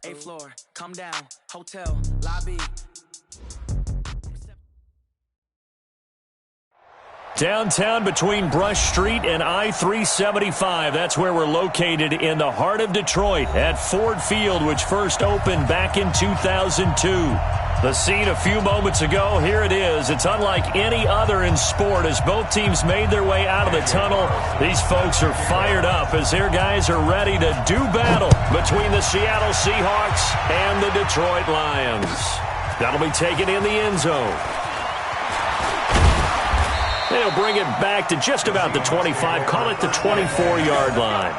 8th floor, come down, hotel, lobby. Downtown between Brush Street and I-375. That's where we're located in the heart of Detroit at Ford Field, which first opened back in 2002. The scene a few moments ago, here it is. It's unlike any other in sport as both teams made their way out of the tunnel. These folks are fired up as their guys are ready to do battle between the Seattle Seahawks and the Detroit Lions. That'll be taken in the end zone. They'll bring it back to just about the 25, call it the 24-yard line.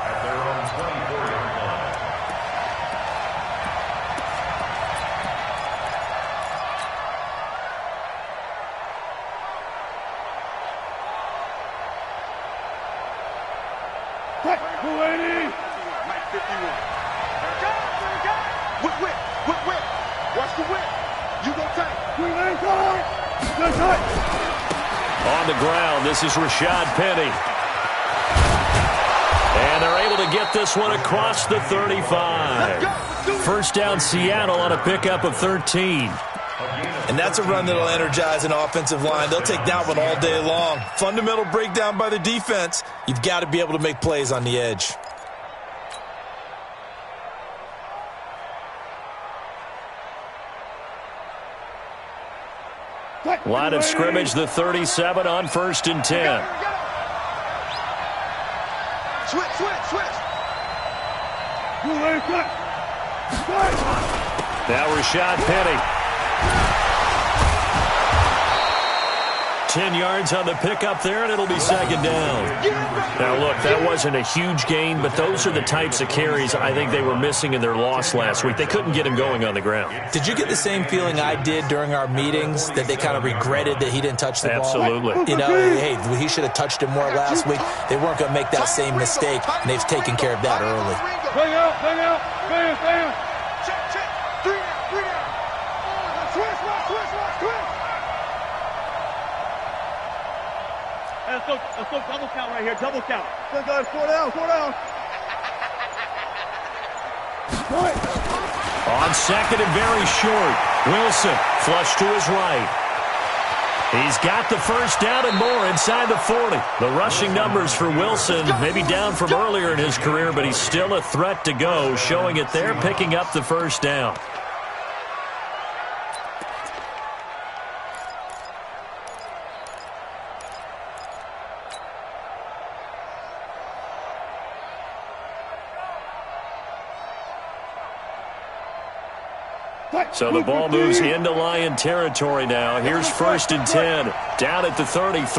On the ground, this is Rashad Penny. And they're able to get this one across the 35. First down Seattle on a pickup of 13. And that's a run that'll energize an offensive line. They'll take that one all day long. Fundamental breakdown by the defense. You've got to be able to make plays on the edge. Line of scrimmage, the 37 on 1st and 10. Switch. Now Rashad Penny. 10 yards on the pickup there, and it'll be second down. Now, look, that wasn't a huge gain, but those are the types of carries I think they were missing in their loss last week. They couldn't get him going on the ground. Did you get the same feeling I did during our meetings, that they kind of regretted that he didn't touch the ball? Absolutely. You know, hey, he should have touched it more last week. They weren't going to make that same mistake, and they've taken care of that early. Bang out. Check. 3 down. Switch. Let's go double count right here. Double count. Good guys, 4 down. On second and very short, Wilson flush to his right. He's got the first down and more inside the 40. The rushing numbers for Wilson maybe down from earlier in his career, but he's still a threat to go, showing it there, picking up the first down. So the ball moves into Lion territory now. Here's 1st and 10, down at the 33. Let's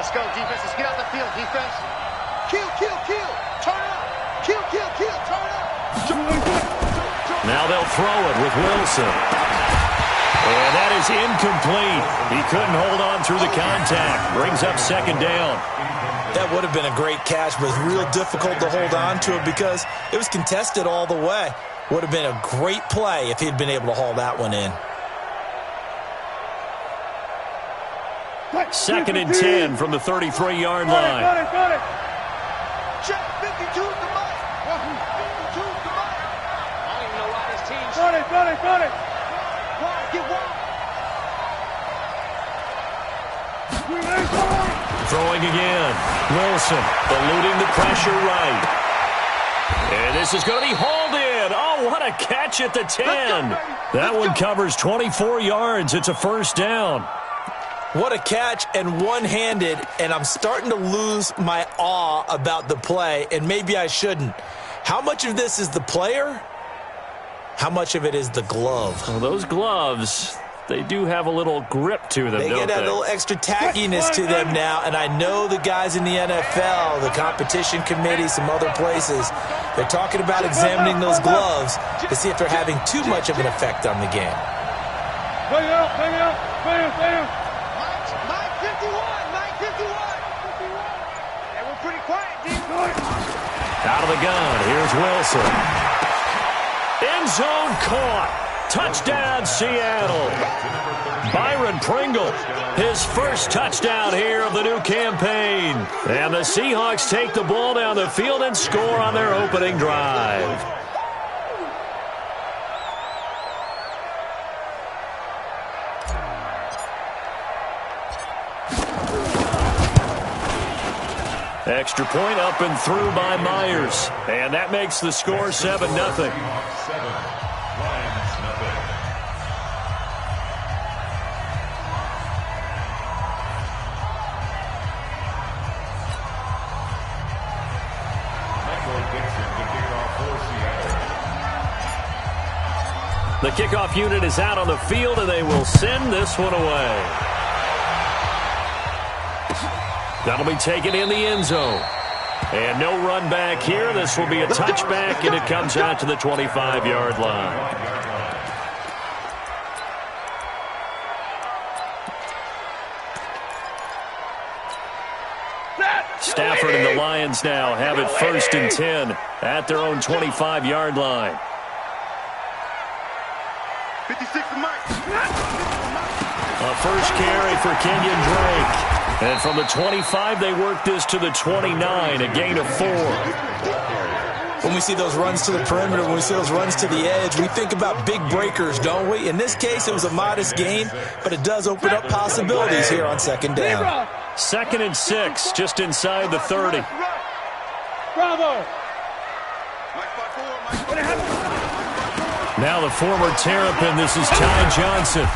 go, defense. Let's get out the field, defense. Kill. Turn up. Kill. Turn up. Now they'll throw it with Wilson. And that is incomplete. He couldn't hold on through the contact. Brings up second down. That would have been a great catch, but it's real difficult to hold on to it because it was contested all the way. Would have been a great play if he'd been able to haul that one in. 2nd and 10 from the 33-yard line. Got it. Check 52 is the mic. 52 is the mic. I don't even know why this team's... Got it. Get one. Throwing again. Wilson eluding the pressure right. And this is going to be hauled in. Oh, what a catch at the 10. That one covers 24 yards. It's a first down. What a catch and one-handed, and I'm starting to lose my awe about the play, and maybe I shouldn't. How much of this is the player? How much of it is the glove? Well, those gloves, they do have a little grip to them, They don't get that they? little extra tackiness to them now, and I know the guys in the NFL, the competition committee, some other places, they're talking about examining those gloves to see if they're having too much of an effect on the game. Bang out. 9:51. And we're pretty quiet, D. Out of the gun, here's Wilson. End zone caught. Touchdown, Seattle. Byron Pringle, his first touchdown here of the new campaign. And the Seahawks take the ball down the field and score on their opening drive. Extra point up and through by Myers. And that makes the score 7-0. The kickoff unit is out on the field, and they will send this one away. That'll be taken in the end zone. And no run back here. This will be a touchback, and it comes out to the 25-yard line. Stafford and the Lions now have it 1st and 10 at their own 25-yard line. 56 to Mike. A first carry for Kenyon Drake. And from the 25, they work this to the 29, a gain of 4. When we see those runs to the perimeter, when we see those runs to the edge, we think about big breakers, don't we? In this case, it was a modest gain, but it does open up possibilities here on 2nd down. 2nd and 6, just inside the 30. Bravo. Now the former Terrapin, this is Ty Johnson.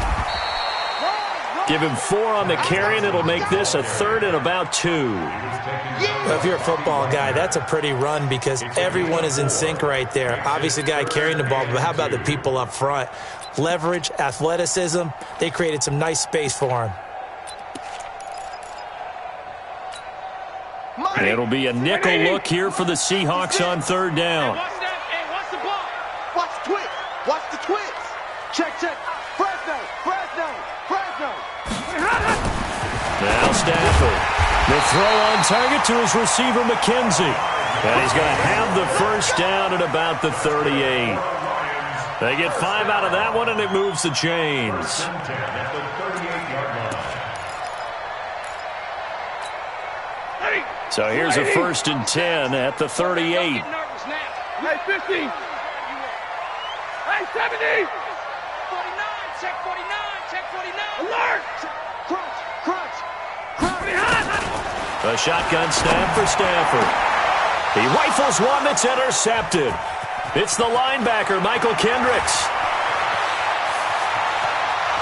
Give him 4 on the carry, and it'll make this a 3rd and about 2. Well, if you're a football guy, that's a pretty run because everyone is in sync right there. Obviously, the guy carrying the ball, but how about the people up front? Leverage, athleticism, they created some nice space for him. It'll be a nickel look here for the Seahawks on 3rd down. Watch the block. Watch the twitch. Watch the twitch. Check. Fresno. Now Stafford. The throw on target to his receiver, McKenzie. And he's going to have the first down at about the 38. They get 5 out of that one, and it moves the chains. So here's a 1st and 10 at the 38. Hey, 50. Hey, 70. 49. Check 49. Alert. Crunch. A shotgun snap for Stafford. He rifles one that's intercepted. It's the linebacker, Michael Kendricks.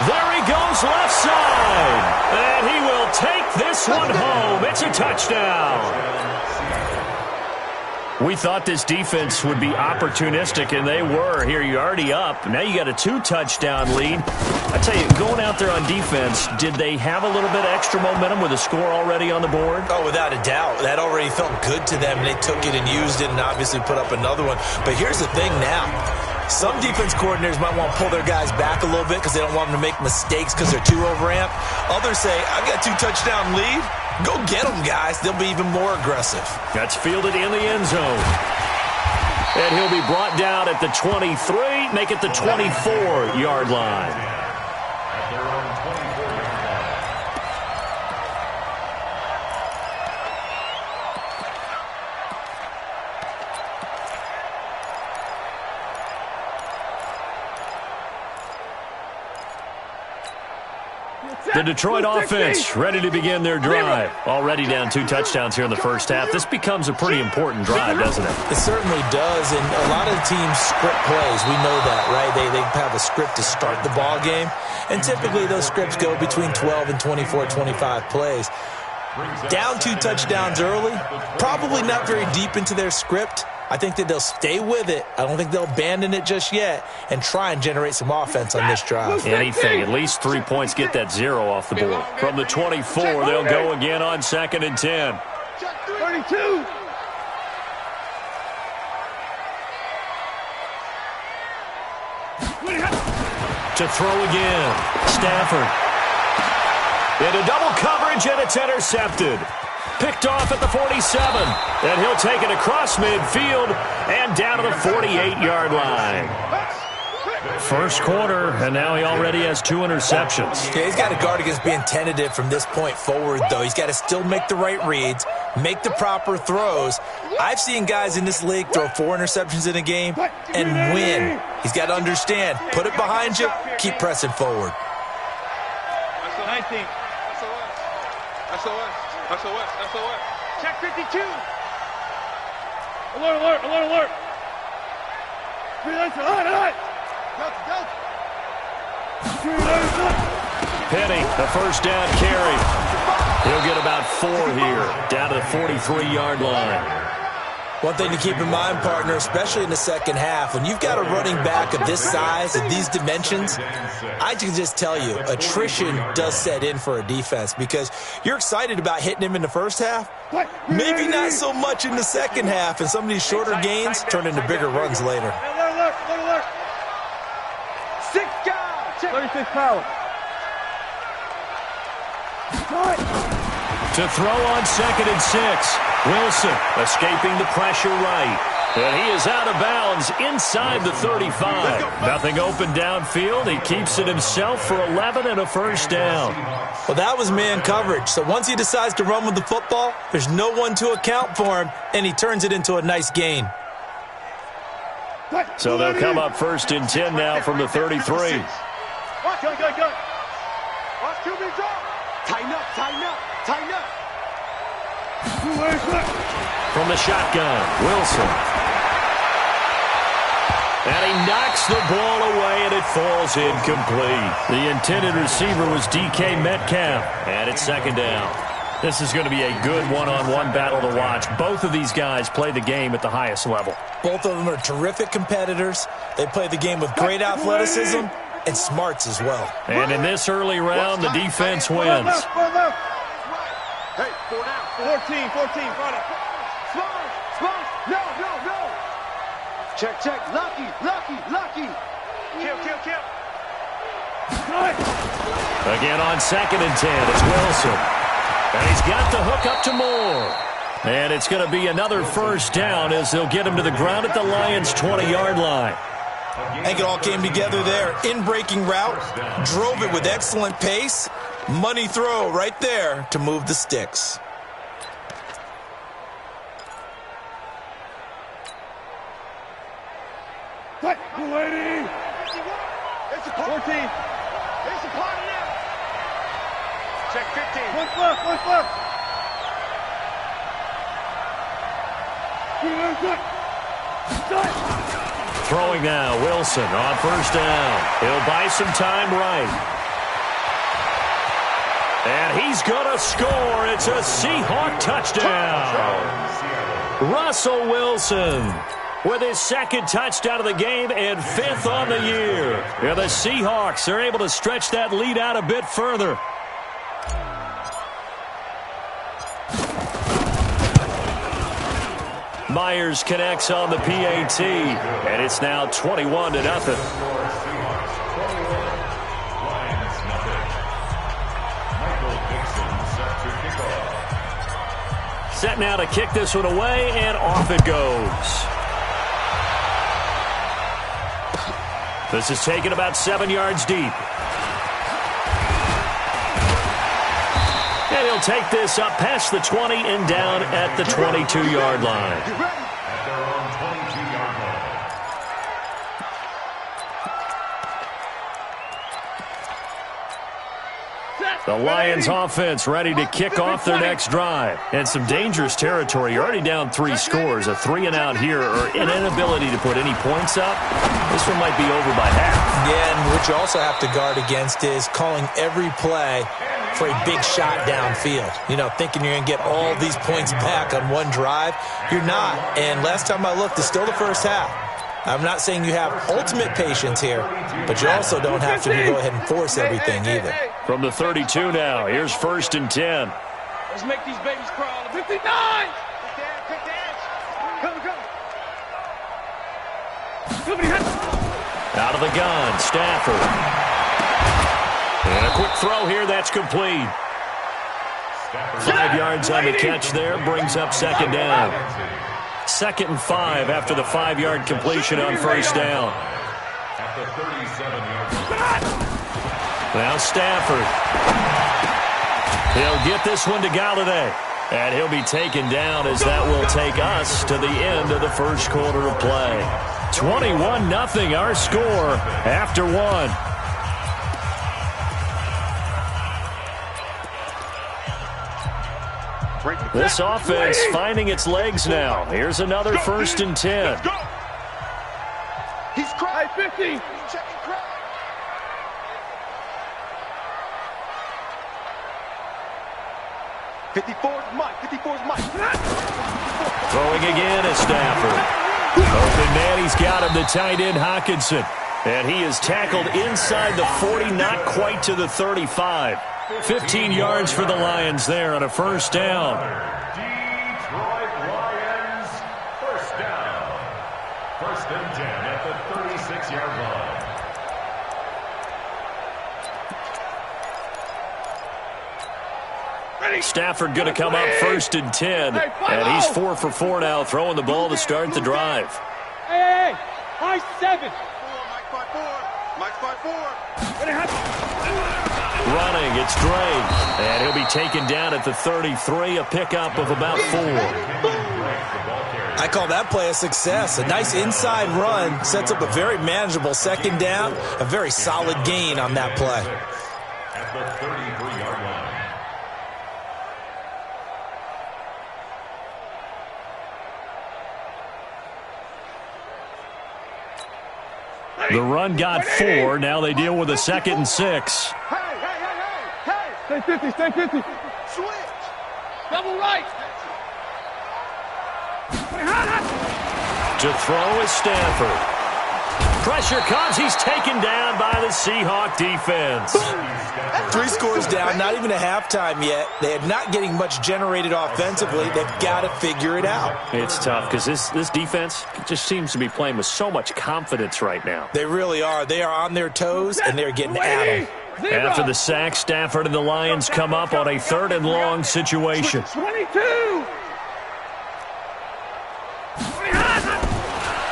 There he goes left side. And he will take this one home. It's a touchdown. We thought this defense would be opportunistic, and they were. Here, you're already up. Now you got a 2-touchdown lead. I tell you, going out there on defense, did they have a little bit of extra momentum with a score already on the board? Oh, without a doubt. That already felt good to them. They took it and used it and obviously put up another one. But here's the thing now. Some defense coordinators might want to pull their guys back a little bit because they don't want them to make mistakes because they're too overamped. Others say, I've got a 2-touchdown lead. Go get them, guys. They'll be even more aggressive. That's fielded in the end zone. And he'll be brought down at the 23, make it the 24-yard line. The Detroit offense ready to begin their drive. Already down 2 touchdowns here in the first half. This becomes a pretty important drive, doesn't it? It certainly does, and a lot of the teams script plays. We know that, right? They have a script to start the ball game, and typically those scripts go between 12 and 24, 25 plays. Down 2 touchdowns early, probably not very deep into their script. I think that they'll stay with it. I don't think they'll abandon it just yet and try and generate some offense on this drive. Anything. At least 3 points, get that 0 off the board. From the 24, they'll go again on 2nd and 10. 32. To throw again. Stafford. Into double coverage, and it's intercepted. Picked off at the 47, and he'll take it across midfield and down to the 48-yard line. First quarter, and now he already has 2 interceptions. Yeah, he's got to guard against being tentative from this point forward, though. He's got to still make the right reads, make the proper throws. I've seen guys in this league throw 4 interceptions in a game and win. He's got to understand, put it behind you, keep pressing forward. 19. SOS. Check 52. Alert, alert, alert, alert. Alert. Penny, the first down carry. He'll get about 4 here, down to the 43-yard line. One thing to keep in mind, partner, especially in the second half, when you've got a running back of this size and these dimensions, I can just tell you, attrition does set in for a defense because you're excited about hitting him in the first half, maybe not so much in the second half, and some of these shorter gains turn into bigger runs later. Alert. 6 guys. 36 power. To throw on 2nd and 6. Wilson escaping the pressure right. And he is out of bounds inside the 35. Nothing open downfield. He keeps it himself for 11 and a first down. Well, that was man coverage. So once he decides to run with the football, there's no one to account for him, and he turns it into a nice gain. So they'll come up 1st and 10 now from the 33. Watch, go. Watch, QB drop. Tighten up. From the shotgun, Wilson. And he knocks the ball away, and it falls incomplete. The intended receiver was DK Metcalf, and it's 2nd down. This is going to be a good one-on-one battle to watch. Both of these guys play the game at the highest level. Both of them are terrific competitors. They play the game with great athleticism and smarts as well. And in this early round, the defense wins. Hey, 4 down. 14. Front. No. Check. Lucky. Kill. Again on 2nd and 10, it's Wilson. And he's got the hook up to Moore. And it's going to be another first down as they'll get him to the ground at the Lions' 20-yard line. I think it all came together there. In-breaking route, drove it with excellent pace. Money throw right there to move the sticks. Lady. It's a 14. It's a party now. Check 15. One left. Throwing now, Wilson on 1st down. He'll buy some time right. And he's going to score. It's a Seahawk touchdown. Russell Wilson with his 2nd touchdown of the game and 5th on the year. Yeah, the Seahawks are able to stretch that lead out a bit further. Myers connects on the PAT, and it's now 21-0. Set now to kick this one away, and off it goes. This is taken about 7 yards deep. And he'll take this up past the 20 and down at the 22-yard line. The Lions offense ready to kick off their next drive. And some dangerous territory. You're already down 3 scores. A 3-and-out here or an inability to put any points up. This one might be over by half. Yeah, and what you also have to guard against is calling every play for a big shot downfield. You know, thinking you're going to get all these points back on one drive. You're not. And last time I looked, it's still the first half. I'm not saying you have ultimate patience here, but you also don't have to go ahead and force everything either. From the 32 now, here's 1st and 10. Let's make these babies crawl. 59! Out of the gun, Stafford. And a quick throw here, that's complete. 5 yards on the catch there, brings up 2nd down. 2nd and 5 after the 5-yard completion on 1st down. Now Stafford. He'll get this one to Galladay. And he'll be taken down as that will take us to the end of the first quarter of play. 21-0 our score after 1. This offense finding its legs now. Here's another 1st and 10. He's crying. 50. He's checking crying. '54's Mike. 54's Mike. Throwing again is Stafford. Open man, he's got him, the tight end Hockenson. And he is tackled inside the 40, not quite to the 35. 15 yards for the Lions there on a 1st down. Detroit Lions, 1st down. 1st and 10 at the 36-yard line. Stafford going to come up 1st and 10. And he's 4 for 4 now, throwing the ball to start the drive. Hey, high 7. Mike 5-4. Mike 5-4. Running, it's Drake. And he'll be taken down at the 33, a pickup of about 4. I call that play a success. A nice inside run sets up a very manageable 2nd down. A very solid gain on that play. At the 33-yard line. The run got 4. Now they deal with a 2nd and 6. Stay 50, stay 50. Switch. Double right. To throw is Stafford. Pressure comes. He's taken down by the Seahawk defense. 3 scores down, not even a halftime yet. They are not getting much generated offensively. They've got to figure it out. It's tough because this defense just seems to be playing with so much confidence right now. They really are. They are on their toes, and they're getting at them. After the sack, Stafford and the Lions come up on a 3rd and long situation. 22.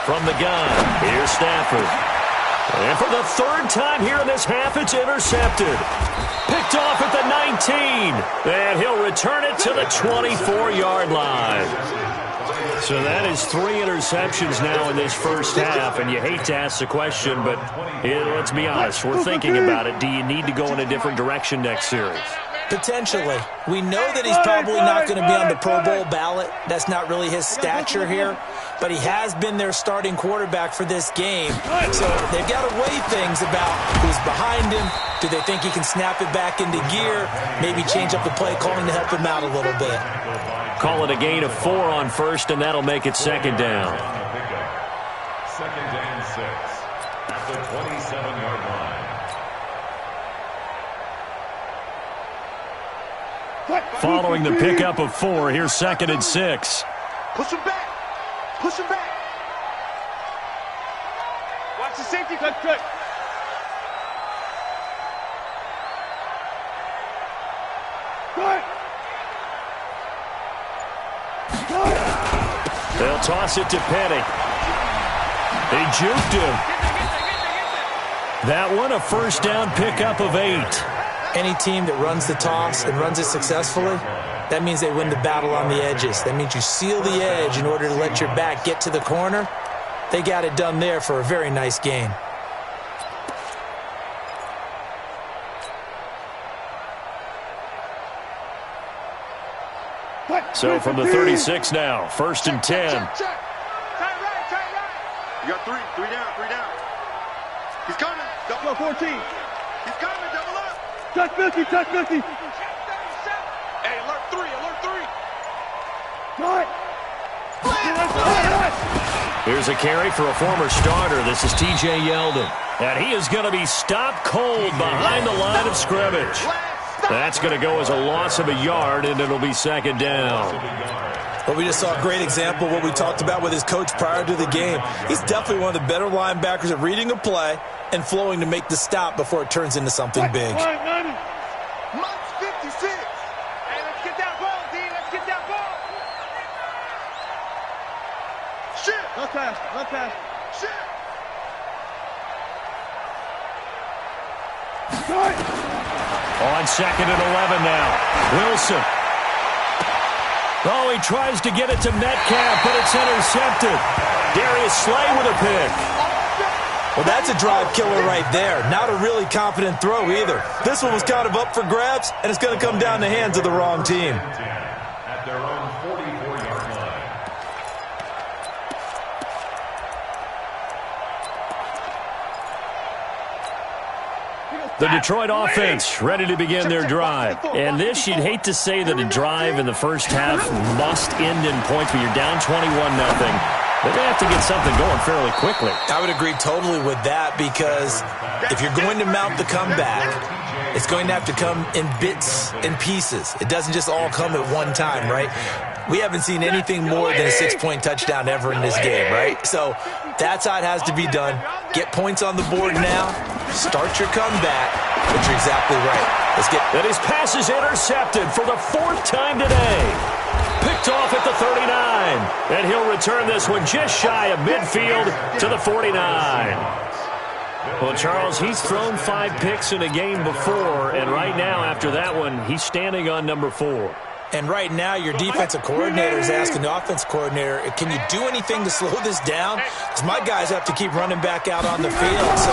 From the gun, here's Stafford. And for the 3rd time here in this half, it's intercepted. Picked off at the 19. And he'll return it to the 24-yard line. So that is 3 interceptions now in this 1st half. And you hate to ask the question, but let's be honest. We're thinking about it. Do you need to go in a different direction next series? Potentially. We know that he's probably not going to be on the Pro Bowl ballot. That's not really his stature here. But he has been their starting quarterback for this game. So they've got to weigh things about who's behind him. Do they think he can snap it back into gear? Maybe change up the play calling to help him out a little bit. Call it a gain of 4 on 1st, and that'll make it 2nd down. 2nd and 6 at the 27-yard line. Following the pickup of 4, here's 2nd and 6. Push him back. Push him back. Watch the safety. Cut. They'll toss it to Petty. They juked him. That one, a 1st down pickup of 8. Any team that runs the toss and runs it successfully, that means they win the battle on the edges. That means you seal the edge in order to let your back get to the corner. They got it done there for a very nice gain. So from the 36 now, 1st and 10. Turn right. You got 3 down. He's coming. Double 14. He's coming. Double up. Touch 50. Hey, alert 3. Right. Here's a carry for a former starter. This is T.J. Yeldon. And he is going to be stopped cold behind the line of scrimmage. That's going to go as a loss of a yard, and it'll be 2nd down. Well, we just saw a great example of what we talked about with his coach prior to the game. He's definitely one of the better linebackers at reading a play and flowing to make the stop before it turns into something big. Mike's 56. Hey, let's get that ball, D. Let's get that ball. Shit. Left pass. Shit. On 2nd and 11 now. Wilson. Oh, he tries to get it to Metcalf, but it's intercepted. Darius Slay with a pick. Well, that's a drive killer right there. Not a really confident throw either. This one was kind of up for grabs, and it's going to come down the hands of the wrong team. At their own The Detroit offense ready to begin their drive. And this, you'd hate to say that a drive in the first half must end in points, but you're down 21-0. They're going to have to get something going fairly quickly. I would agree totally with that, because if you're going to mount the comeback, it's going to have to come in bits and pieces. It doesn't just all come at one time, right? We haven't seen anything more than a 6-point touchdown ever in this game, right? So that's how it has to be done. Get points on the board now. Start your comeback. But you're exactly right. Let's get... And his pass is intercepted for the 4th time today. Picked off at the 39. And he'll return this one just shy of midfield to the 49. Well, Charles, he's thrown 5 picks in a game before, and right now, after that one, he's standing on number 4. And right now, your defensive coordinator is asking the offensive coordinator, can you do anything to slow this down? Because my guys have to keep running back out on the field. So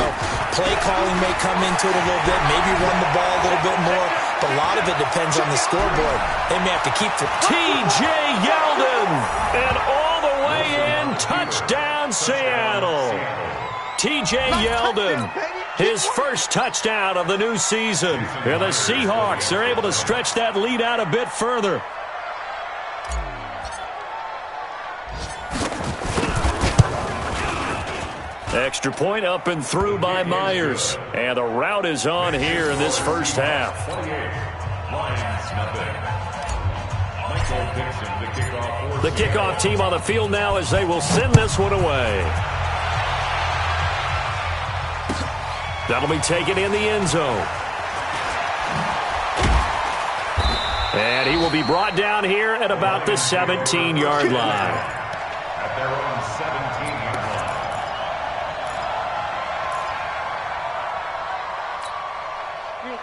play calling may come into it a little bit, maybe run the ball a little bit more. But a lot of it depends on the scoreboard. They may have to keep the... T.J. Yeldon! And all the way in, touchdown Seattle! T.J. Yeldon, his first touchdown of the new season. And the Seahawks are able to stretch that lead out a bit further. Extra point up and through by Myers. And the route is on here in this first half. The kickoff team on the field now as they will send this one away. That'll be taken in the end zone. And he will be brought down here at about the 17-yard line. At their own 17-yard line.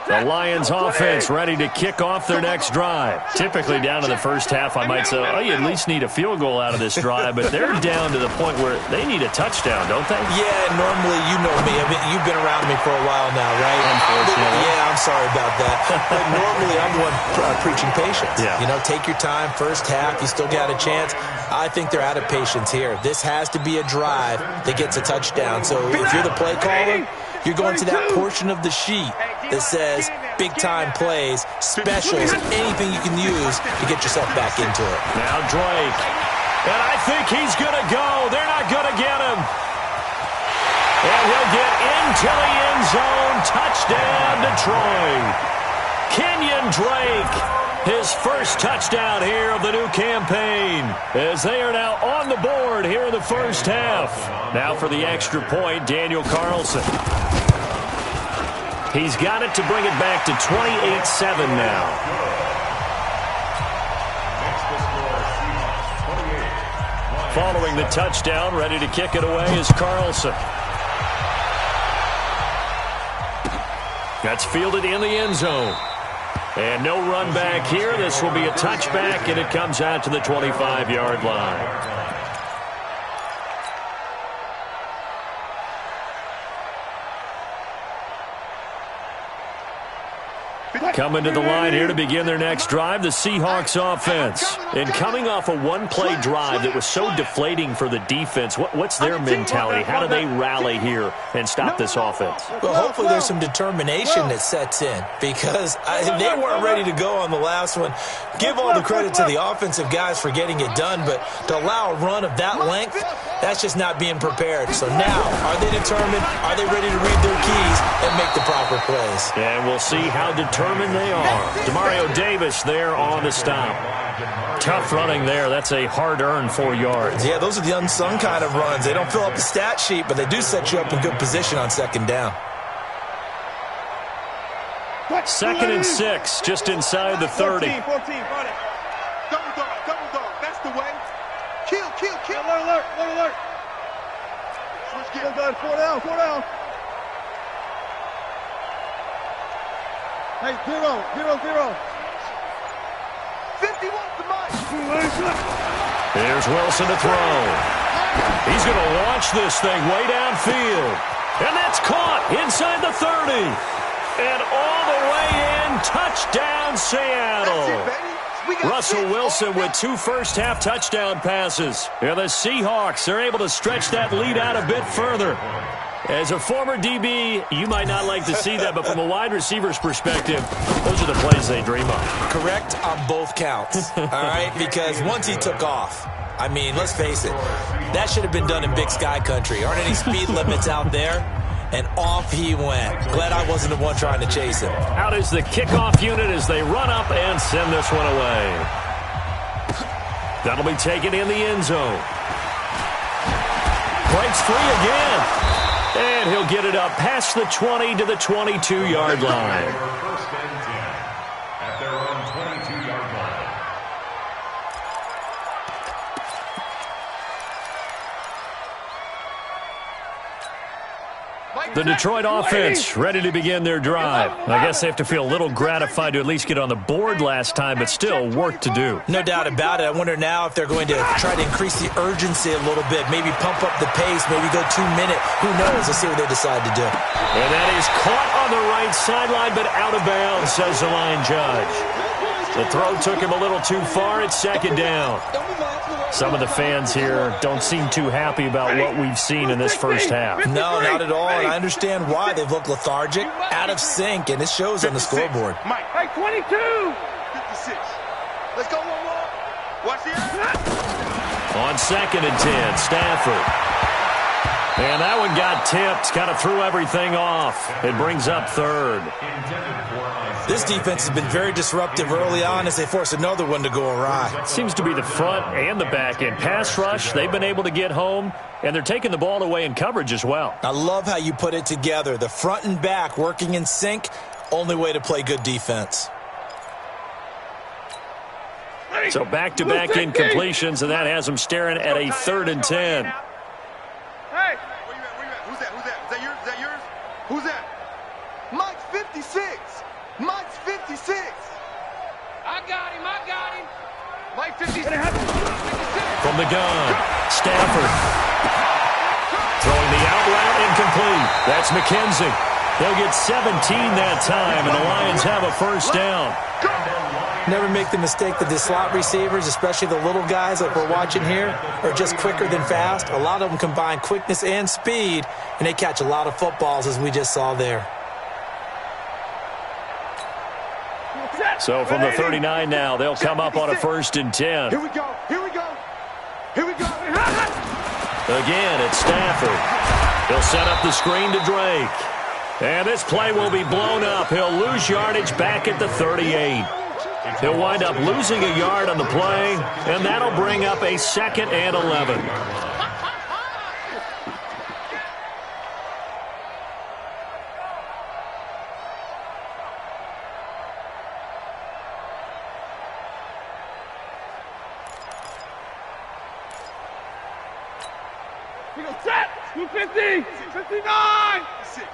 The Lions offense ready to kick off their next drive. Typically down to the first half, I might say, oh, you at least need a field goal out of this drive, but they're down to the point where they need a touchdown, don't they? Yeah, normally, you know me. I mean, you've been around me for a while now, right? Unfortunately. Yeah, I'm sorry about that. But normally, I'm the one preaching patience. Yeah. You know, take your time. First half, you still got a chance. I think they're out of patience here. This has to be a drive that gets a touchdown. So if you're the play caller, you're going to that portion of the sheet that says big-time plays, specials, anything you can use to get yourself back into it. Now Drake. And I think he's going to go. They're not going to get him. And he'll get into the end zone. Touchdown, Detroit. Kenyon Drake, his first touchdown here of the new campaign, as they are now on the board here in the first half. Now for the extra point, Daniel Carlson. He's got it to bring it back to 28-7 now. Following the touchdown, ready to kick it away is Carlson. That's fielded in the end zone. And no run back here. This will be a touchback, and it comes out to the 25-yard line. Coming to the line here to begin their next drive, the Seahawks offense. And coming off a one-play drive that was so deflating for the defense, what's their mentality? How do they rally here and stop this offense? Well, hopefully there's some determination that sets in, because they weren't ready to go on the last one. Give all the credit to the offensive guys for getting it done, but to allow a run of that length, that's just not being prepared. So now, are they determined? Are they ready to read their keys and make the proper plays? And we'll see how determined they are. Demario Davis there on the stop. Tough running there. That's a hard-earned 4 yards. Yeah, those are the unsung kind of runs. They don't fill up the stat sheet, but they do set you up in good position on second down. 2nd and 6, just inside the 30. 14, double dog, that's the way. Kill. Alert. Switch gears, guys, 4 down. Hey, 0. 51's the mic. Here's Wilson to throw. He's going to launch this thing way downfield. And that's caught inside the 30. And all the way in, touchdown Seattle. Russell Wilson with 2 first-half touchdown passes. And the Seahawks are able to stretch that lead out a bit further. As a former DB, you might not like to see that, but from a wide receiver's perspective, those are the plays they dream of. Correct on both counts, all right? Because once he took off, I mean, let's face it, that should have been done in Big Sky Country. Aren't any speed limits out there? And off he went. Glad I wasn't the one trying to chase him. Out is the kickoff unit as they run up and send this one away. That'll be taken in the end zone. Breaks free again. And he'll get it up past the 20 to the 22-yard line. First and 10 at their own 22-yard line. The Detroit offense ready to begin their drive. I guess they have to feel a little gratified to at least get on the board last time, but still work to do. No doubt about it. I wonder now if they're going to try to increase the urgency a little bit, maybe pump up the pace, maybe go 2 minute. Who knows? Let's see what they decide to do. And that is caught on the right sideline, but out of bounds, says the line judge. The throw took him a little too far. It's second down. Some of the fans here don't seem too happy about what we've seen in this first half. No, not at all, and I understand why. They've looked lethargic, out of sync, and it shows on the scoreboard. Mike, 22. 56. Let's go, 1-1. Watch the On 2nd and 10, Stafford. And that one got tipped, kind of threw everything off. It brings up third. This defense has been very disruptive early on as they force another one to go awry. Seems to be the front and the back end. Pass rush, they've been able to get home, and they're taking the ball away in coverage as well. I love how you put it together. The front and back working in sync, only way to play good defense. So back-to-back incompletions, and that has them staring at a 3rd and 10. Hey! Where you at? Who's that? Is that yours? Who's that? Mike's 56. Mike's 56. I got him. Mike 56. From the gun, Stafford. Throwing the out route incomplete. That's McKenzie. They'll get 17 that time, and the Lions have a first down. Never make the mistake that the slot receivers, especially the little guys like we're watching here, are just quicker than fast. A lot of them combine quickness and speed, and they catch a lot of footballs, as we just saw there. So from the 39 now, they'll come up on a 1st and 10. Here we go. Again, it's Stafford. He'll set up the screen to Drake. And this play will be blown up. He'll lose yardage back at the 38. He'll wind up losing a yard on the play, and that'll bring up a 2nd and 11. We go set. 250. 59. 6.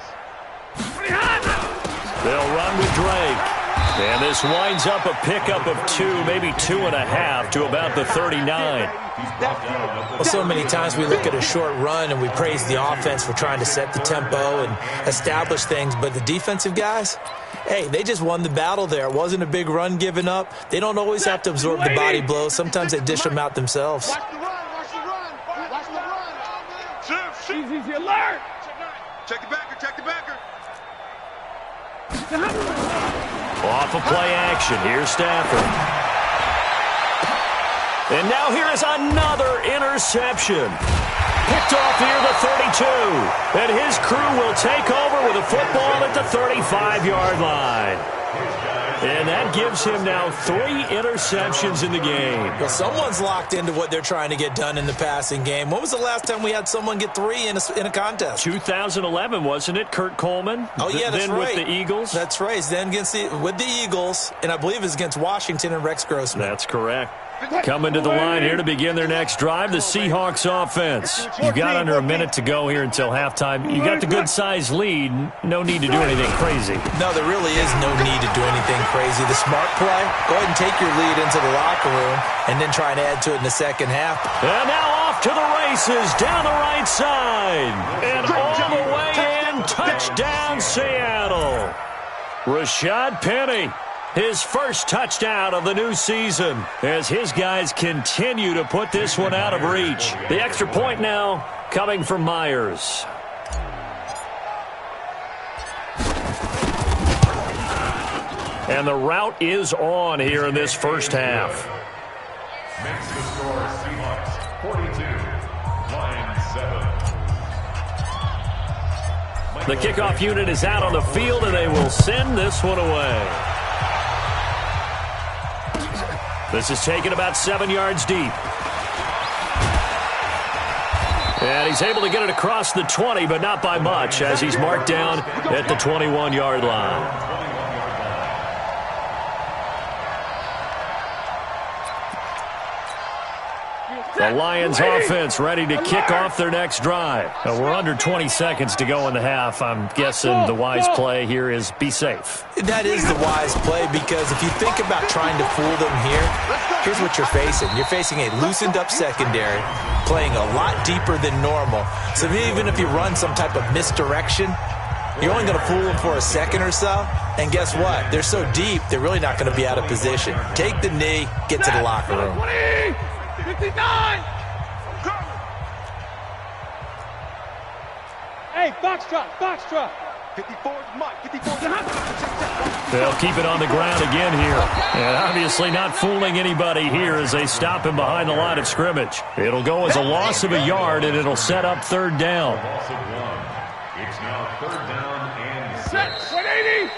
They'll run with Drake. And this winds up a pickup of 2, maybe 2.5 to about the 39. Well, so many times we look at a short run and we praise the offense for trying to set the tempo and establish things, but the defensive guys, hey, they just won the battle there. It wasn't a big run given up. They don't always have to absorb the body blows. Sometimes they dish them out themselves. Watch the run. Easy, alert. Check the backer. Off of play action. Here's Stafford. And now here is another interception. Picked off here the 32. And his crew will take over with a football at the 35-yard line. And that gives him now 3 interceptions in the game. Well, someone's locked into what they're trying to get done in the passing game. When was the last time we had someone get 3 in a contest? 2011, wasn't it? Kurt Coleman? Oh, yeah, that's then right. With the Eagles? That's right. Then with the Eagles, and I believe it's against Washington and Rex Grossman. That's correct. Coming to the line here to begin their next drive, the Seahawks offense. You've got under a minute to go here until halftime. You got the good-sized lead. No need to do anything crazy. No, there really is no need to do anything crazy. The smart play, go ahead and take your lead into the locker room and then try and add to it in the second half. And now off to the races down the right side. And all the way in, touchdown Seattle. Rashad Penny. His first touchdown of the new season as his guys continue to put this one out of reach. The extra point now coming from Myers. And the route is on here in this first half. Makes the score Seahawks 42, Lions 7. The kickoff unit is out on the field, and they will send this one away. This is taken about 7 yards deep. And he's able to get it across the 20, but not by much, as he's marked down at the 21-yard line. The Lions offense ready to kick off their next drive. We're under 20 seconds to go in the half. I'm guessing the wise play here is be safe. That is the wise play, because if you think about trying to fool them here, here's what you're facing. You're facing a loosened up secondary, playing a lot deeper than normal. So even if you run some type of misdirection, you're only going to fool them for a second or so. And guess what? They're so deep, they're really not going to be out of position. Take the knee, get to the locker room. 59! Hey, box truck. 54's Mike. 54's They'll keep it on the ground again here. And obviously not fooling anybody here as they stop him behind the line of scrimmage. It'll go as a loss of a yard, and it'll set up third down. Loss of 1. It's now 3rd down and 6. 180!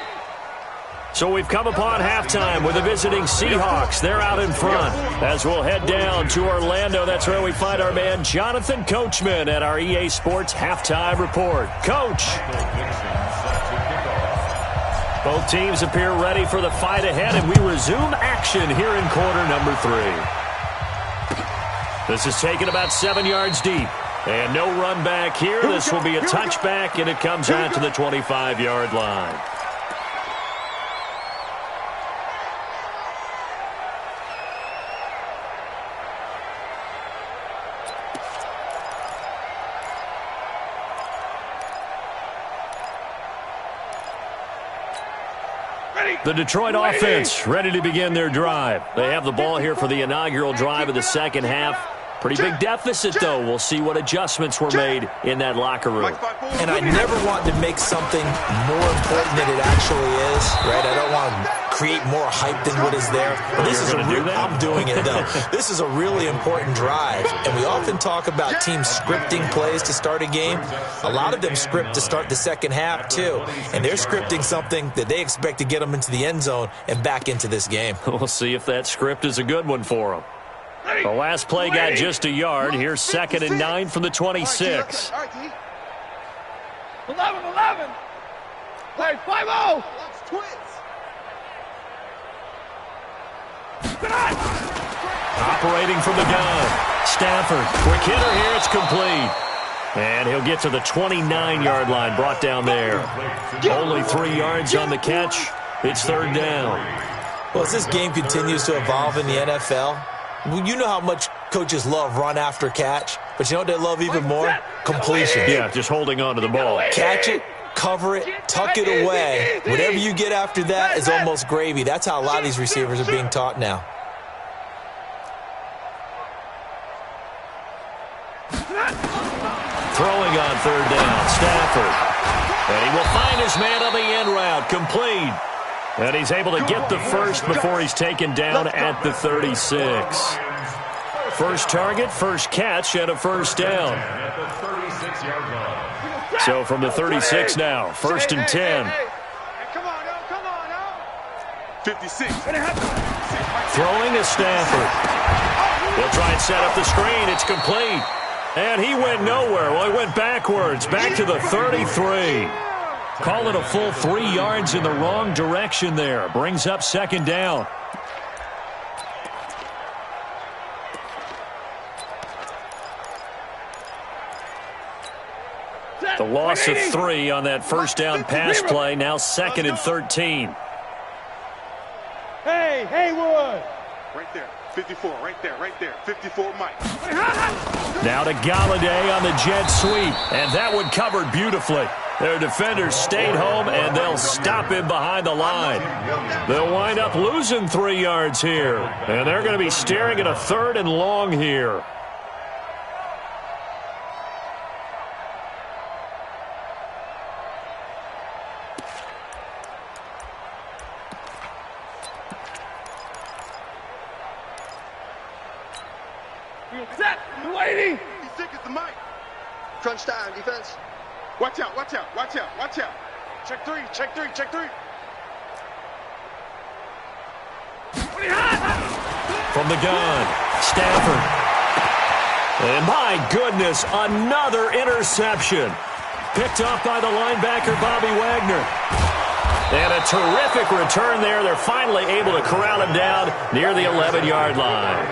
So we've come upon halftime with the visiting Seahawks. They're out in front. As we'll head down to Orlando, that's where we find our man Jonathan Coachman at our EA Sports Halftime Report. Coach. Both teams appear ready for the fight ahead, and we resume action here in quarter number 3. This is taken about 7 yards deep. And no run back here. This will be a touchback, and it comes out to the 25-yard line. The Detroit offense ready to begin their drive. They have the ball here for the inaugural drive of the second half. Pretty big deficit, though. We'll see what adjustments were made in that locker room. And I never want to make something more important than it actually is, right? I don't want to create more hype than what is there. But this is I'm doing it, though. This is a really important drive. And we often talk about teams scripting plays to start a game. A lot of them script to start the second half, too. And they're scripting something that they expect to get them into the end zone and back into this game. We'll see if that script is a good one for them. The last play got just a yard. Here's 2nd and 9 from the 26. 11. Play 5-0. Operating from the gun. Stafford, quick hitter here. It's complete. And he'll get to the 29-yard line, brought down there. Only 3 yards on the catch. It's 3rd down. Well, as this game continues to evolve in the NFL, you know how much coaches love run after catch, but you know what they love even more? Completion. Yeah, just holding on to the ball. Catch it, cover it, tuck it away. Whatever you get after that is almost gravy. That's how a lot of these receivers are being taught now. Throwing on 3rd down, Stafford. And he will find his man on the end route, complete. And he's able to get the first before he's taken down at the 36. First target, first catch, and a 1st down. So from the 36 now, 1st and 10. Come on, 56. Throwing to Stafford. He'll try and set up the screen. It's complete. And he went nowhere. Well, he went backwards, back to the 33. Call it a full 3 yards in the wrong direction there. Brings up 2nd down. The loss of 3 on that 1st down pass play. Now 2nd and 13. Hey, Haywood. Right there. 54, right there. 54, Mike. Now to Galladay on the jet sweep. And that one covered beautifully. Their defenders stayed home, and they'll stop him behind the line. They'll wind up losing 3 yards here. And they're going to be staring at a 3rd and long here. Set. Lady. 56 is the mic. Crunch time, defense. Watch out, watch out, watch out, watch out. Check three, check three, check three. From the gun, Stafford. And my goodness, another interception. Picked off by the linebacker, Bobby Wagner. And a terrific return there. They're finally able to corral him down near the 11-yard line.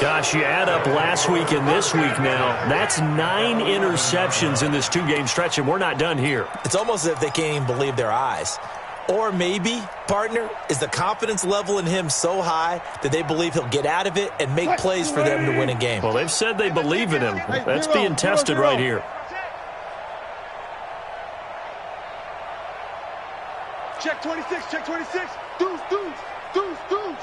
Gosh, you add up last week and this week now. That's 9 interceptions in this 2-game stretch, and we're not done here. It's almost as if they can't even believe their eyes. Or maybe, partner, is the confidence level in him so high that they believe he'll get out of it and make plays for them to win a game. Well, they've said they believe in him. That's being tested right here. Check 26, check 26. Deuce, deuce, deuce, deuce.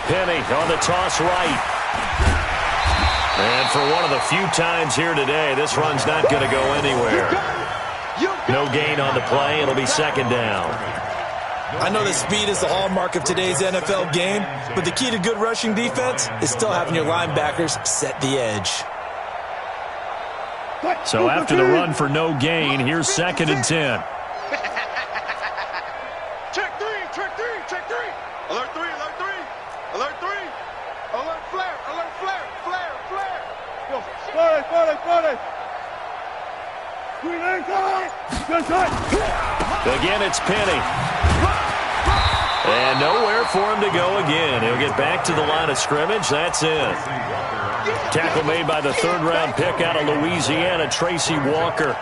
Penny on the toss right. And for one of the few times here today, this run's not going to go anywhere. No gain on the play. It'll be second down. I know that speed is the hallmark of today's NFL game, but the key to good rushing defense is still having your linebackers set the edge. So after the run for no gain, here's second and 10. Check three, check three, check three. Alert three, alert three, alert three. Alert flare, alert flare, flare, flare. Go. Flare. Good shot. Again, it's Penny. And nowhere for him to go again. He'll get back to the line of scrimmage. That's it. Tackle made by the third-round pick out of Louisiana, Tracy Walker.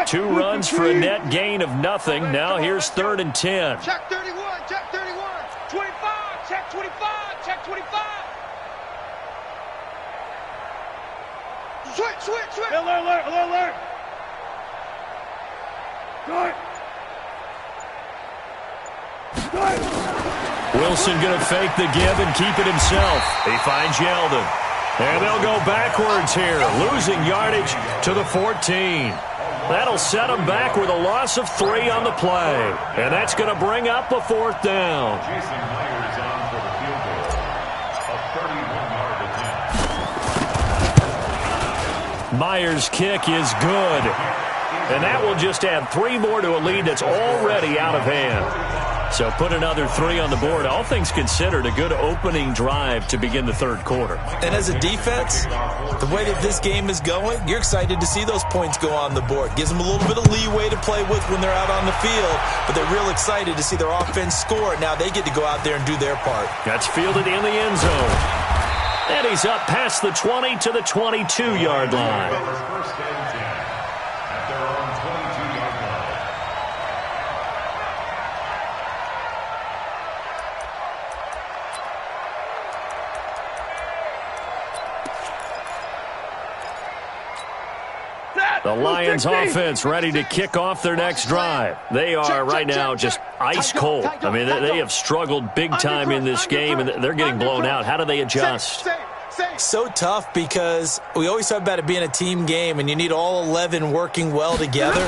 Two runs for a net gain of nothing. Now here's third and 10. Check 31, check 31. 25, check 25, check 25. Switch. Alert. Wilson going to fake the give and keep it himself. He finds Yeldon. And they'll go backwards here, losing yardage to the 14. That'll set them back with a loss of 3 on the play. And that's going to bring up a fourth down. Jason Myers on for the field goal. A 31-yard attempt. Myers' kick is good. And that will just add 3 more to a lead that's already out of hand. So put another 3 on the board. All things considered, a good opening drive to begin the third quarter. And as a defense, the way that this game is going, you're excited to see those points go on the board. Gives them a little bit of leeway to play with when they're out on the field, but they're real excited to see their offense score. Now they get to go out there and do their part. That's fielded in the end zone. And he's up past the 20 to the 22-yard line. First and 10 at their own 22-yard line. The Lions offense ready to kick off their next drive. They are right now just ice cold. I mean, they have struggled big time in this game, and they're getting blown out. How do they adjust? So tough because we always talk about it being a team game, and you need all 11 working well together.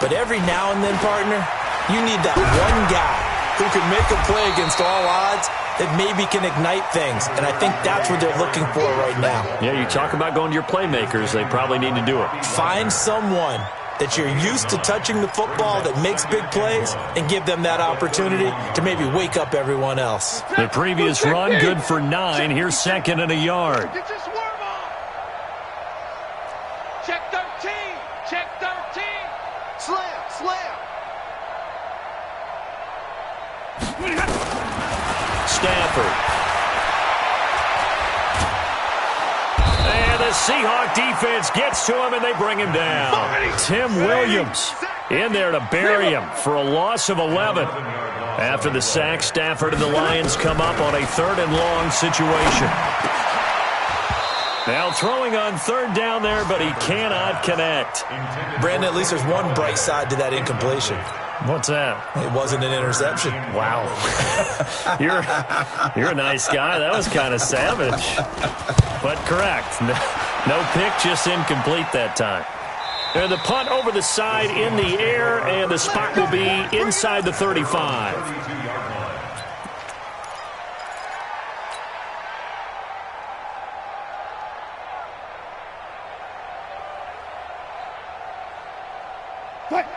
But every now and then, partner, you need that one guy who can make a play against all odds that maybe can ignite things. And I think that's what they're looking for right now. Yeah, you talk about going to your playmakers. They probably need to do it. Find someone that you're used to touching the football that makes big plays and give them that opportunity to maybe wake up everyone else. The previous run, good for 9. Here's second and a yard. Get your swerve on. Check 13, check 13. Slam. Stafford. And the Seahawk defense gets to him, and they bring him down. Tim Williams in there to bury him for a loss of 11. After the sack, Stafford and the Lions come up on a 3rd and long situation. Now throwing on 3rd down there, but he cannot connect. Brandon, at least there's one bright side to that incompletion. What's that? It wasn't an interception. Wow. You're a nice guy. That was kind of savage. But correct. No pick, just incomplete that time. And the punt over the side in the air, and the spot will be inside the 35.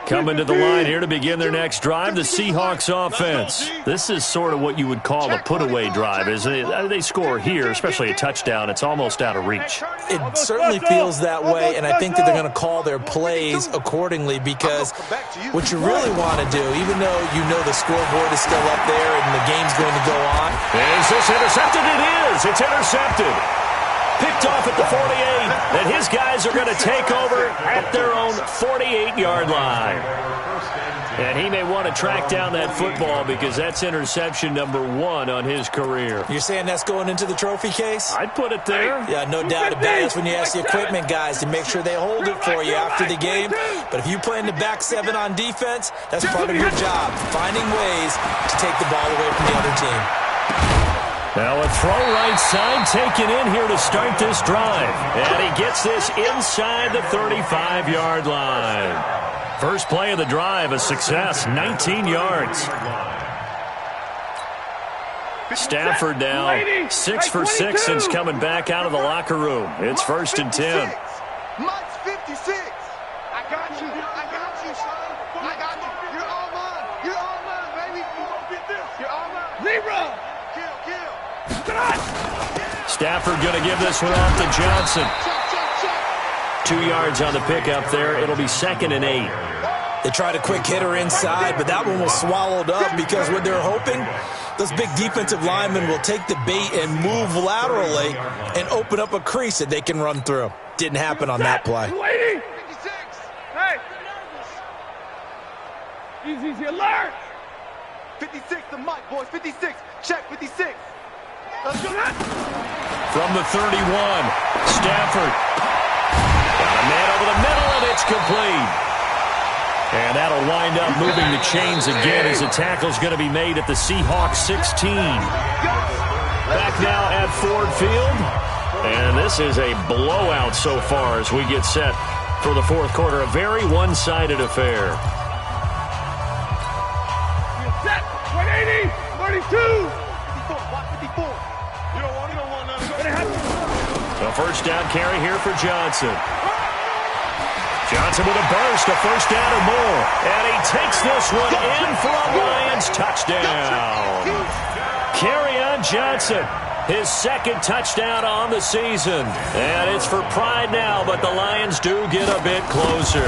Coming to the line here to begin their next drive, the Seahawks offense. This is sort of what you would call a put-away drive. As they score here, especially a touchdown, it's almost out of reach. It certainly feels that way, and I think that they're going to call their plays accordingly, because what you really want to do, even though you know the scoreboard is still up there and the game's going to go on. Is this intercepted? It is. It's intercepted. Picked off at the 48, and his guys are going to take over at their own 48-yard line. And he may want to track down that football because that's interception number 1 on his career. You're saying that's going into the trophy case? I'd put it there. Yeah, no doubt about it. That's when you ask the equipment guys to make sure they hold it for you after the game. But if you play in the back 7 on defense, that's part of your job, finding ways to take the ball away from the other team. Now a throw right side taken in here to start this drive. And he gets this inside the 35-yard line. First play of the drive, a success, 19 yards. Stafford now 6 for 6 since coming back out of the locker room. It's 1st and 10. Mike's 56. I got you. I got you, son. I got you. You're all mine. You're all mine, baby. You're all mine. Zebra. Stafford going to give this one off to Johnson. 2 yards on the pickup there. It'll be 2nd and 8. They tried a quick hitter inside, but that one was swallowed up because what they're hoping, those big defensive linemen will take the bait and move laterally and open up a crease that they can run through. Didn't happen on that play. 56. Hey. Easy, alert. 56 to Mike, boys. 56. Check 56. Let's go. From the 31, Stafford. Got a man over the middle, and it's complete. And that'll wind up moving the chains again as the tackle's going to be made at the Seahawks 16. Back now at Ford Field. And this is a blowout so far as we get set for the 4th quarter. A very one-sided affair. Set. 180. 42. 54. You don't want A first down carry here for Johnson. Johnson with a burst, a first down or more. And he takes this one in for a Lions touchdown. Kerryon Johnson, his 2nd touchdown on the season. And it's for pride now, but the Lions do get a bit closer.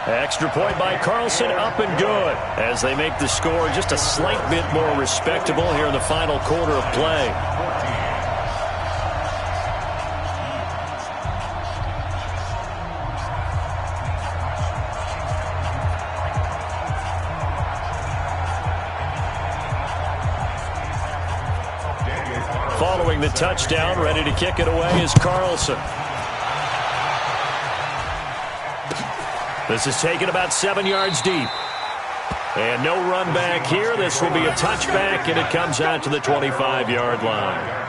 Extra point by Carlson, up and good, as they make the score just a slight bit more respectable here in the final quarter of play. Following the touchdown, ready to kick it away is Carlson. This is taken about 7 yards deep. And no run back here. This will be a touchback, and it comes out to the 25-yard line.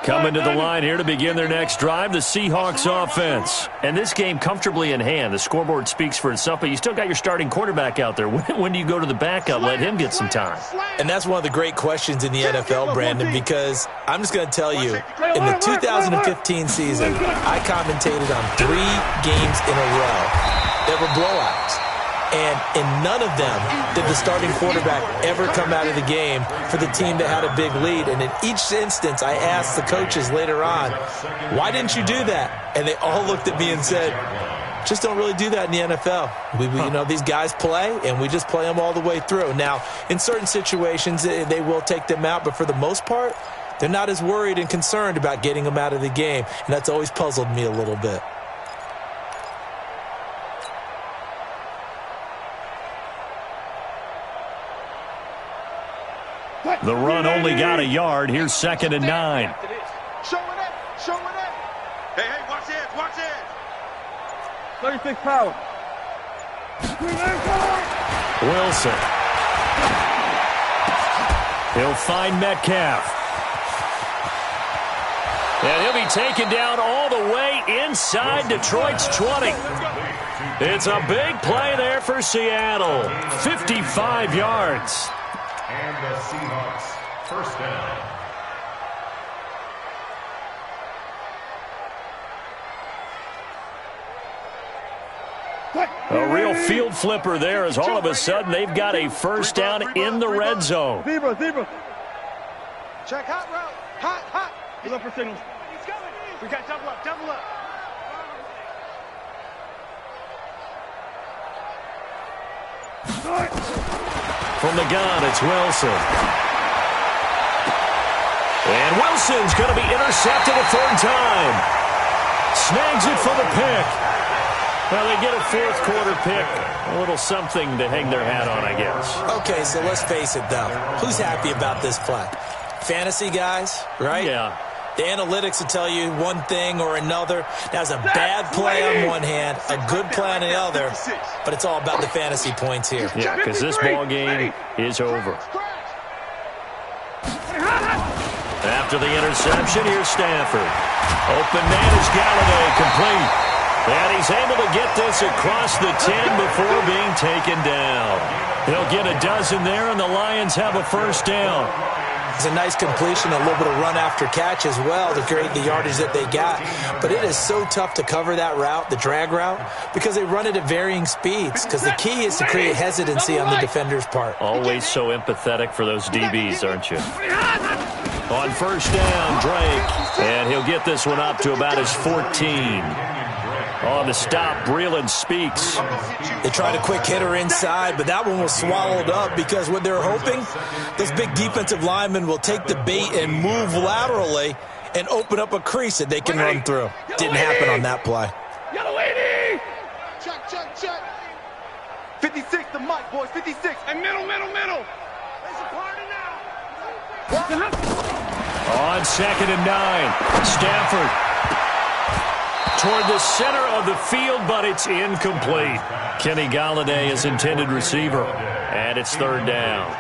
Coming to the line here to begin their next drive, the Seahawks offense. And this game comfortably in hand. The scoreboard speaks for itself, but you still got your starting quarterback out there. When do you go to the backup? Let him get some time. And that's one of the great questions in the NFL, Brandon, because I'm just going to tell you, in the 2015 season, I commentated on 3 games in a row that were blowouts. And in none of them did the starting quarterback ever come out of the game for the team that had a big lead. And in each instance, I asked the coaches later on, why didn't you do that? And they all looked at me and said, Just don't really do that in the NFL. These guys play, and we just play them all the way through. Now, in certain situations, they will take them out, but for the most part, they're not as worried and concerned about getting them out of the game, and that's always puzzled me a little bit. The run only got a yard. Here's 2nd and 9. Showing up, showing up. Hey, watch it, watch it. 36 power. Wilson. He'll find Metcalf. And he'll be taken down all the way inside Detroit's 20. It's a big play there for Seattle. 55 yards. And the Seahawks, first down. A real field flipper there as all of a sudden they've got a first down in the red zone. Zebra. Check hot route. Hot. He's up for signals. He's coming. We got double up. From the gun, it's Wilson. And Wilson's going to be intercepted a third time. Snags it for the pick. Well, they get a fourth quarter pick. A little something to hang their hat on, I guess. Okay, so let's face it, though. Who's happy about this play? Fantasy guys, right? Yeah. The analytics will tell you one thing or another. That's a bad play on one hand, a good play on the other, but it's all about the fantasy points here. Yeah, because this ball game is over. After the interception, here's Stafford. Open man is Galladay, complete. And he's able to get this across the 10 before being taken down. He'll get a dozen there, and the Lions have a first down. It's a nice completion, a little bit of run after catch as well to create the yardage that they got. But it is so tough to cover that route, the drag route, because they run it at varying speeds. Because the key is to create hesitancy on the defender's part. Always so empathetic for those DBs, aren't you? On first down, Drake. And he'll get this one up to about his 14. On the stop, Breeland speaks. They tried a quick hitter inside, but that one was swallowed up because what they're hoping, those big defensive linemen will take the bait and move laterally and open up a crease that they can run through. Didn't happen on that play. Yellow 80! Check. 56, the mic, boys, 56. And middle. There's a party now. On 2nd and 9, Stafford. Toward the center of the field, but it's incomplete. Kenny Galladay is intended receiver, and it's third down.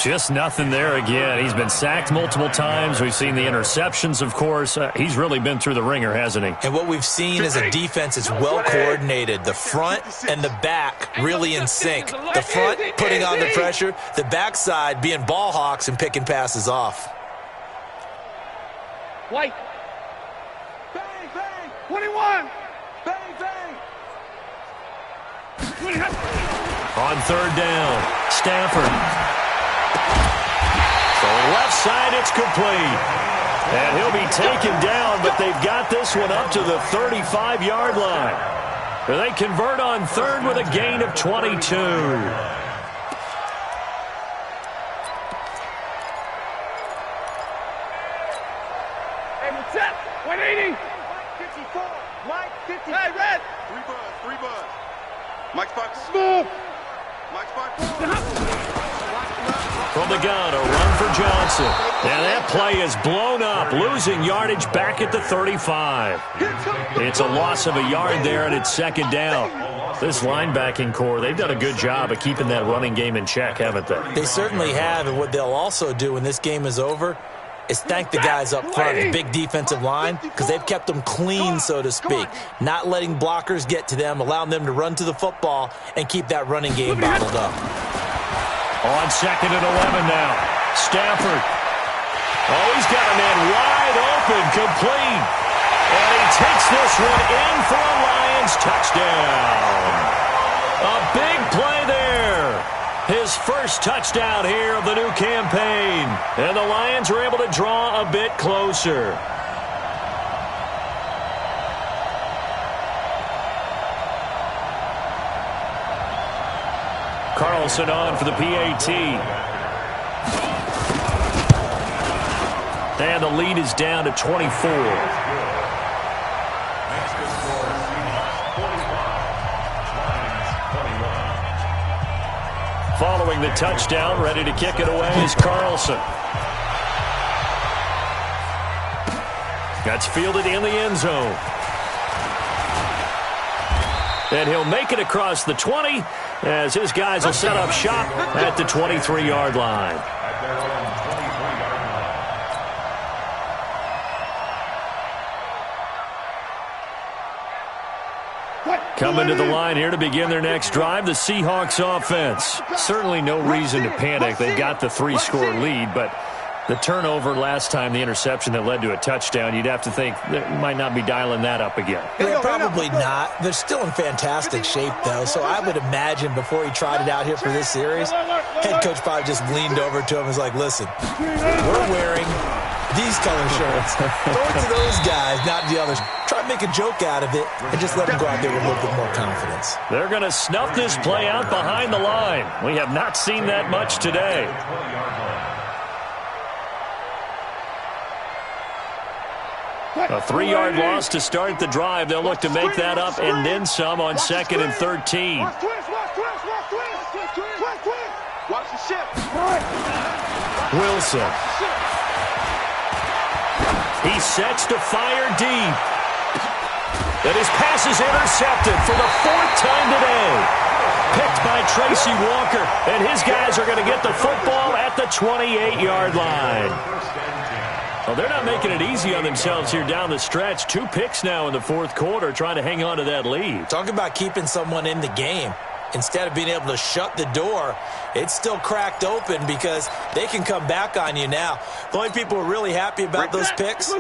Just nothing there again. He's been sacked multiple times. We've seen the interceptions, of course. He's really been through the ringer, hasn't he? And what we've seen is a defense that's well coordinated. The front and the back really in sync. The front putting on the pressure, the backside being ball hawks and picking passes off. White. 21. Bang. On third down, Stafford. The left side, it's complete. And he'll be taken down, but they've got this one up to the 35-yard line. They convert on third with a gain of 22. And it's set. 180. 54. Mike, 50. Hey, red. Three buzz. Mike spot. Move. Mike spot. From the gun, a run for Johnson. And that play is blown up, losing yardage back at the 35. It's a loss of a yard there, and it's second down. This linebacking core, they've done a good job of keeping that running game in check, haven't they? They certainly have, and what they'll also do when this game is over is thank the guys up front, the big defensive line, because they've kept them clean, so to speak, not letting blockers get to them, allowing them to run to the football and keep that running game bottled up. On 2nd and 11 now, Stafford. Oh, he's got a man wide open, complete. And he takes this one in for a Lions touchdown. A big play there. His first touchdown here of the new campaign. And the Lions are able to draw a bit closer. Carlson on for the PAT. And the lead is down to 24. Following the touchdown, ready to kick it away is Carlson. That's fielded in the end zone. And he'll make it across the 20 as his guys will set up shop at the 23-yard line. Coming to the line here to begin their next drive, the Seahawks offense. Certainly no reason to panic. They've got the 3-score lead, but the turnover last time, the interception that led to a touchdown, you'd have to think they might not be dialing that up again. Yeah, probably not. They're still in fantastic shape, though, so I would imagine before he tried it out here for this series, head coach probably just leaned over to him and was like, listen, we're wearing these color shirts. Throw it to those guys, not the others. Try to make a joke out of it and just let them go out there with a little bit more confidence. They're going to snuff this play out behind the line. We have not seen that much today. A 3-yard loss to start the drive. They'll look to make that up and then some on 2nd and 13. Watch the shift. Wilson. He sets to fire deep. And his pass is intercepted for the 4th time today. Picked by Tracy Walker. And his guys are going to get the football at the 28-yard line. Well, they're not making it easy on themselves here down the stretch. 2 picks now in the 4th quarter trying to hang on to that lead. Talk about keeping someone in the game. Instead of being able to shut the door, it's still cracked open because they can come back on you now. The only people who are really happy about those picks,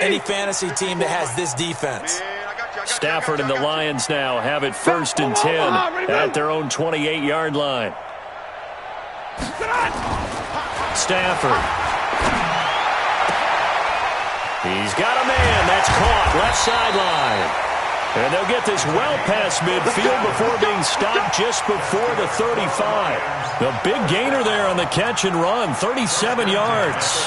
any fantasy team that has this defense. Stafford and the Lions now have it 1st and 10 at their own 28-yard line. Stafford. He's got a man. That's caught left sideline. And they'll get this well past midfield before being stopped just before the 35. The big gainer there on the catch and run, 37 yards.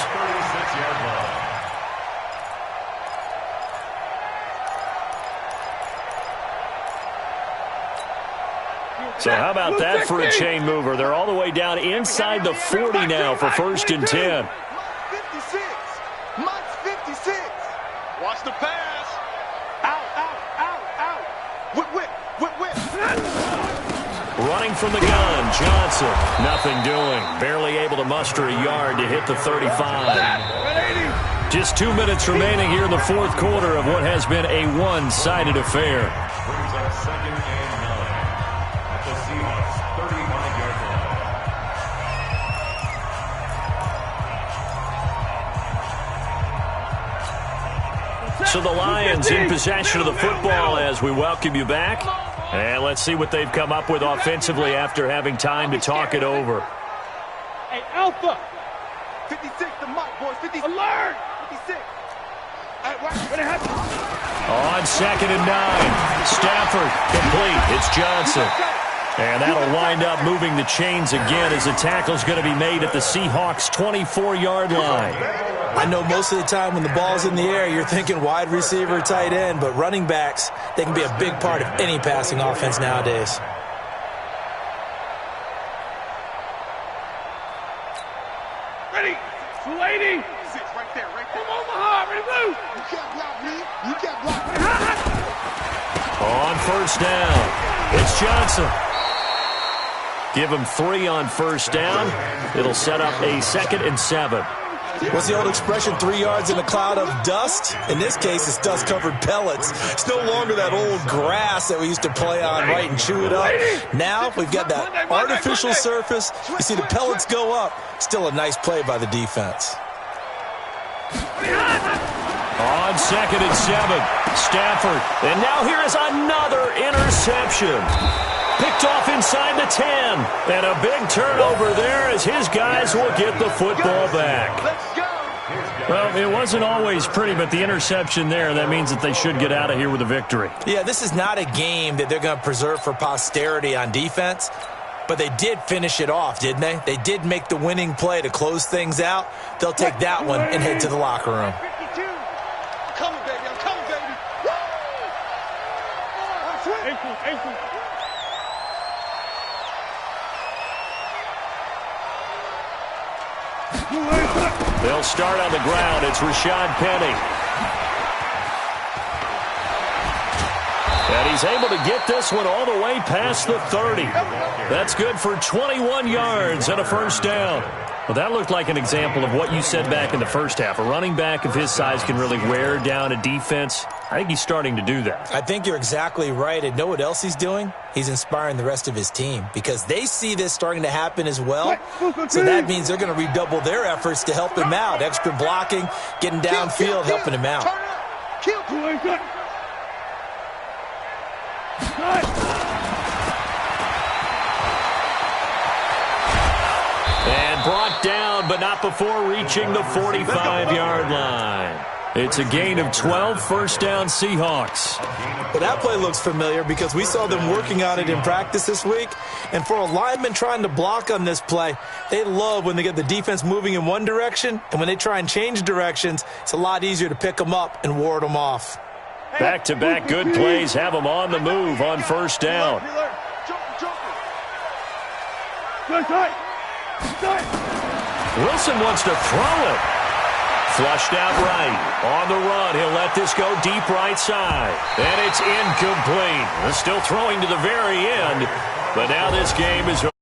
So how about that for a chain mover? They're all the way down inside the 40 now for 1st and 10. 56. Mike's 56. Watch the pass. Running from the gun, Johnson. Nothing doing. Barely able to muster a yard to hit the 35. Just 2 minutes remaining here in the 4th quarter of what has been a one-sided affair. Brings up 2nd and 9 at the Seahawks 35-yard line. So the Lions in possession of the football as we welcome you back. And let's see what they've come up with offensively after having time to talk it over. Hey, Alpha. 56 to Mike, boys. 56. Alert. 56. On 2nd and 9. Stafford complete. It's Johnson. And that'll wind up moving the chains again as the tackle's going to be made at the Seahawks' 24-yard line. I know most of the time when the ball's in the air, you're thinking wide receiver, tight end, but running backs, they can be a big part of any passing offense nowadays. Ready. 280. Right there, right there. From Omaha. Ready to move. You can't block me. You can't block me. On 1st down, it's Johnson. Give him 3 on 1st down. It'll set up a 2nd and 7. What's the old expression, 3 yards in a cloud of dust? In this case, it's dust-covered pellets. It's no longer that old grass that we used to play on, right, and chew it up. Now we've got that artificial surface. You see the pellets go up. Still a nice play by the defense. On 2nd and 7, Stafford. And now here is another interception. Picked off inside the 10. And a big turnover there as his guys will get the football back. Let's go. Well, it wasn't always pretty, but the interception there, that means that they should get out of here with a victory. Yeah, this is not a game that they're going to preserve for posterity on defense. But they did finish it off, didn't they? They did make the winning play to close things out. They'll take that one and head to the locker room. 52. I'm coming, baby. I'm coming, baby. Ankle. They'll start on the ground. It's Rashad Penny. And he's able to get this one all the way past the 30. That's good for 21 yards and a first down. Well, that looked like an example of what you said back in the first half. A running back of his size can really wear down a defense. I think he's starting to do that. I think you're exactly right. And know what else he's doing? He's inspiring the rest of his team because they see this starting to happen as well. So that means they're going to redouble their efforts to help him out. Extra blocking, getting downfield, helping him out. And brought down, but not before reaching the 45-yard line. It's a gain of 12, first down Seahawks. Well, that play looks familiar because we saw them working on it in practice this week. And for a lineman trying to block on this play, they love when they get the defense moving in one direction. And when they try and change directions, it's a lot easier to pick them up and ward them off. Back-to-back good plays have them on the move on first down. Wilson wants to throw it. Flushed out right. On the run, he'll let this go deep right side. And it's incomplete. They're still throwing to the very end, but now this game is over.